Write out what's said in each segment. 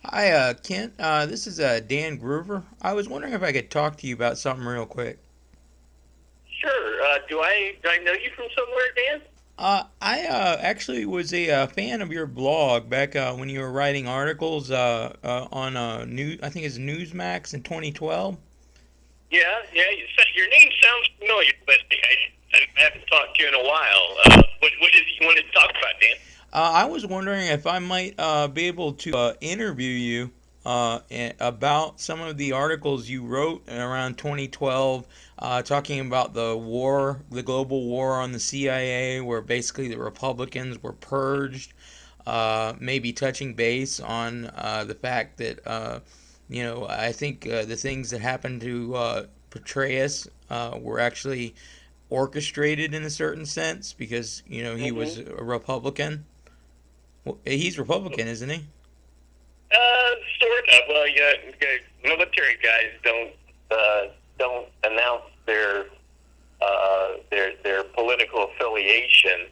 Hi, Kent. This is Dan Groover. I was wondering if I could talk to you about something real quick. Sure. Do I know you from somewhere, Dan? I actually was a fan of your blog back when you were writing articles on new. I think it's Newsmax in 2012. Yeah, yeah. Your name sounds familiar, but I haven't talked to you in a while. What did you want to talk about, Dan? I was wondering if I might be able to interview you about some of the articles you wrote around 2012, talking about the war, the global war on the CIA, where basically the Republicans were purged. Maybe touching base on the fact that, I think the things that happened to Petraeus were actually orchestrated in a certain sense because, he was Mm-hmm. a Republican. Well, he's Republican, isn't he? Sort of. Well, yeah, military guys don't announce their political affiliation,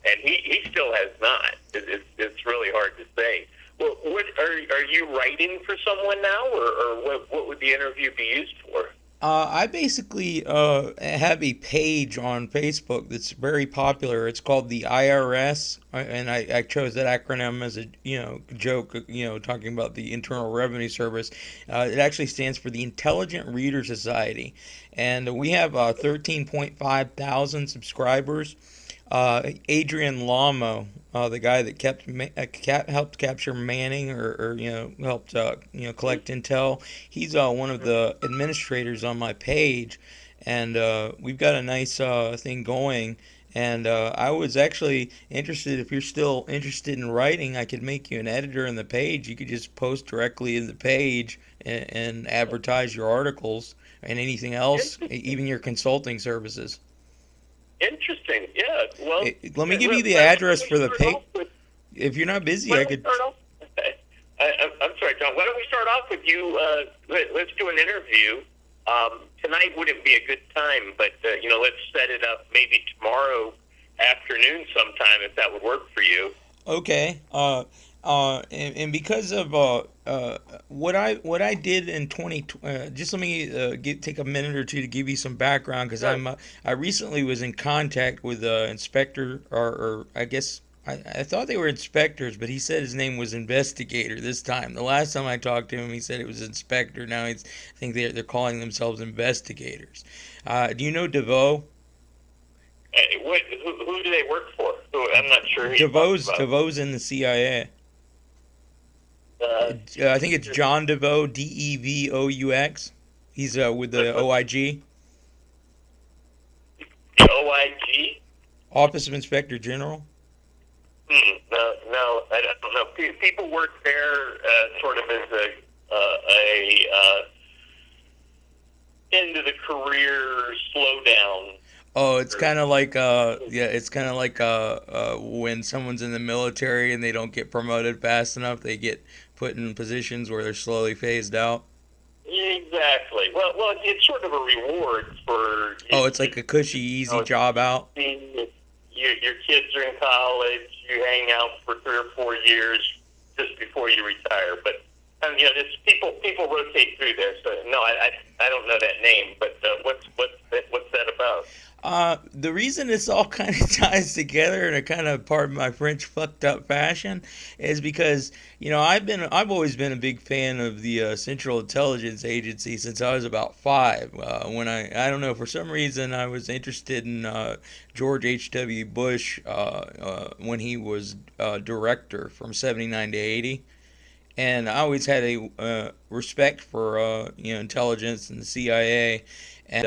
and he still has not. It's really hard to say. Well, what are you writing for someone now, or what would the interview be used for? I basically have a page on Facebook that's very popular. It's called the IRS, and I chose that acronym as a joke. Talking about the Internal Revenue Service. It actually stands for the Intelligent Reader Society, and we have 13.5 thousand subscribers. Adrian Lamo, the guy that helped capture Manning, or helped collect intel. He's one of the administrators on my page, and we've got a nice thing going. And I was actually interested. If you're still interested in writing, I could make you an editor in the page. You could just post directly in the page and advertise your articles and anything else, Interesting. even your consulting services. Interesting. Yeah. Well, Let me give you the why address don't we for the start page. off with If you're not busy, why I don't we could. start off? Okay. I'm sorry, John. Why don't we start off with you? Let's do an interview. Tonight wouldn't be a good time, but let's set it up maybe tomorrow afternoon sometime if that would work for you. Okay. And because of what I did in 20, just let me take a minute or two to give you some background because Sure. I recently was in contact with inspector, or I guess I thought they were inspectors, but he said his name was investigator this time. The last time I talked to him, he said it was inspector. Now I think they're calling themselves investigators. Do you know DeVoe? Who do they work for? I'm not sure who you're talking DeVoe's about. DeVoe's in the CIA. Uh, I think it's John DeVoe, DeVoux. He's with the OIG, the OIG? Office of Inspector General. No, no, I don't know. People work there sort of as a end of the career slowdown. Oh, it's kind of like yeah, it's kind of like when someone's in the military and they don't get promoted fast enough, they get put in positions where they're slowly phased out. Exactly. Well, it's sort of a reward for Oh, it's like a cushy, easy know, job out. your kids are in college. You hang out for 3 or 4 years just before you retire. But this people rotate through there. So no, I don't know that name. But what's that about? The reason this all kind of ties together in a kind of, pardon my French, fucked up fashion is because I've always been a big fan of the Central Intelligence Agency since I was about five. When I don't know, for some reason I was interested in George H.W. Bush when he was director from '79 to '80. And I always had a respect for intelligence and the CIA. And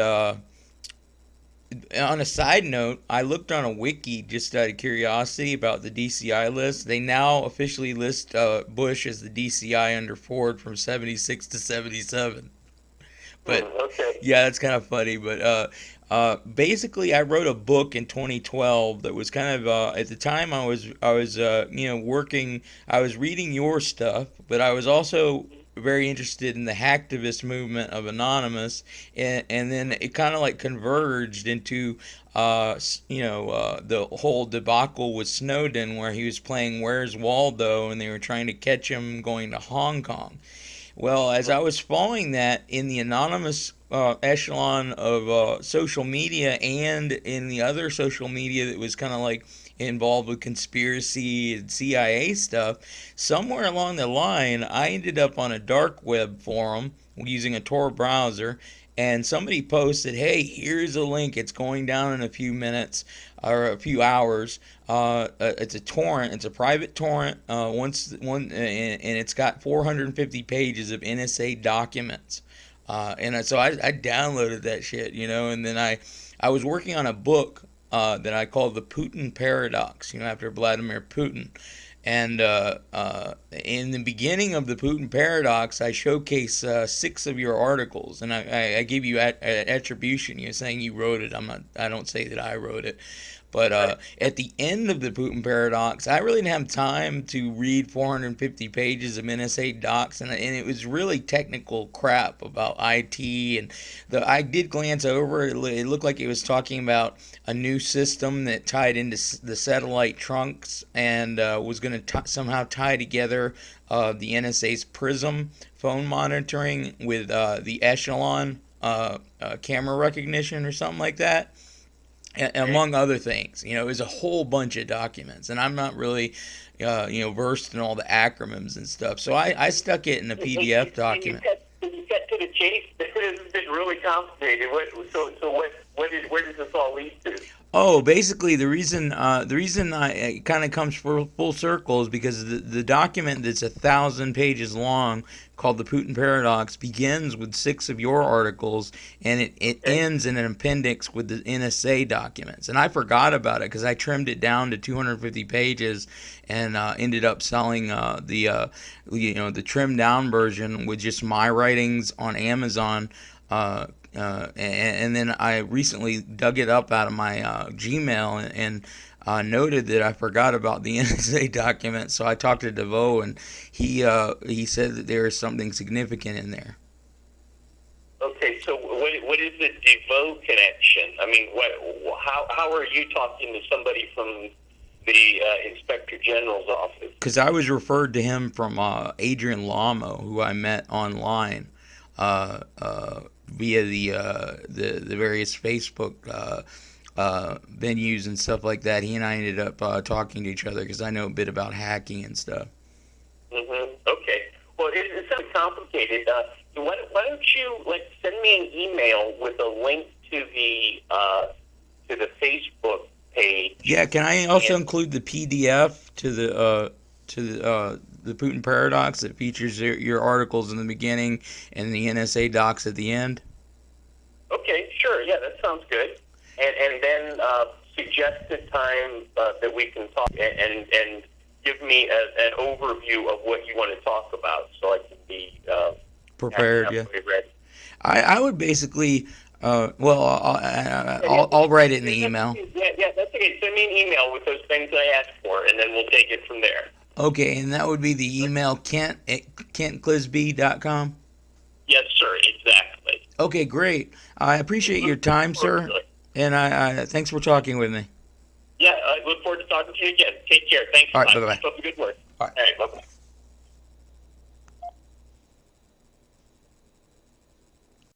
on a side note, I looked on a wiki just out of curiosity about the DCI list. They now officially list Bush as the DCI under Ford from '76 to '77. But Okay. yeah, that's kind of funny. But basically, I wrote a book in 2012 that was kind of at the time I was working. I was reading your stuff, but I was also very interested in the hacktivist movement of Anonymous, and then it kind of like converged into the whole debacle with Snowden, where he was playing Where's Waldo, and they were trying to catch him going to Hong Kong. Well, as I was following that in the anonymous echelon of social media and in the other social media that was kind of like involved with conspiracy and CIA stuff, somewhere along the line, I ended up on a dark web forum using a Tor browser, and somebody posted, "Hey, here's a link. It's going down in a few minutes or a few hours. It's a torrent. It's a private torrent. And it's got 450 pages of NSA documents." So I downloaded that shit, and then I was working on a book that I called The Putin Paradox, after Vladimir Putin. And in the beginning of the Putin Paradox, I showcase 6 of your articles, and I give you attribution. You're saying you wrote it. I don't say that I wrote it. But at the end of the Putin Paradox, I really didn't have time to read 450 pages of NSA docs, and it was really technical crap about IT. And I did glance over it. It looked like it was talking about a new system that tied into the satellite trunks and was going to somehow tie together the NSA's PRISM phone monitoring with the Echelon camera recognition or something like that. Among other things, it was a whole bunch of documents, and I'm not really, versed in all the acronyms and stuff. So I stuck it in a PDF document. You got to the chase. This has been really complicated. Where does this all lead to? Oh, basically the reason it kind of comes full circle is because the document that's 1,000 pages long, called the Putin Paradox, begins with 6 of your articles, and it ends in an appendix with the NSA documents. And I forgot about it because I trimmed it down to 250 pages and ended up selling the trimmed down version with just my writings on Amazon. And then I recently dug it up out of my Gmail and noted that I forgot about the NSA document. So I talked to DeVoe, and he said that there is something significant in there. Okay, so what is the DeVoe connection? I mean, how are you talking to somebody from the Inspector General's office? Because I was referred to him from Adrian Lamo, who I met online via the various Facebook venues and stuff like that. He and I ended up talking to each other because I know a bit about hacking and stuff. Okay. Well, it sounds complicated. Why don't you send me an email with a link to the Facebook page? Yeah. Can I also include the PDF to the Putin Paradox that features your articles in the beginning and the NSA docs at the end? Okay, sure. Yeah, that sounds good. And then suggest a time that we can talk and give me an overview of what you want to talk about so I can be prepared. Yeah. Ready. I would basically. I'll write it in the email. Yeah, that's okay. Send me an email with those things I asked for, and then we'll take it from there. Okay, and that would be the email Kent at KentClizbe.com? Yes, sir, exactly. Okay, great. I appreciate your time, sir, and I thanks for talking with me. Yeah, I look forward to talking to you again. Take care. Thanks. All right, bye-bye. Keep up the good work. All right, bye-bye.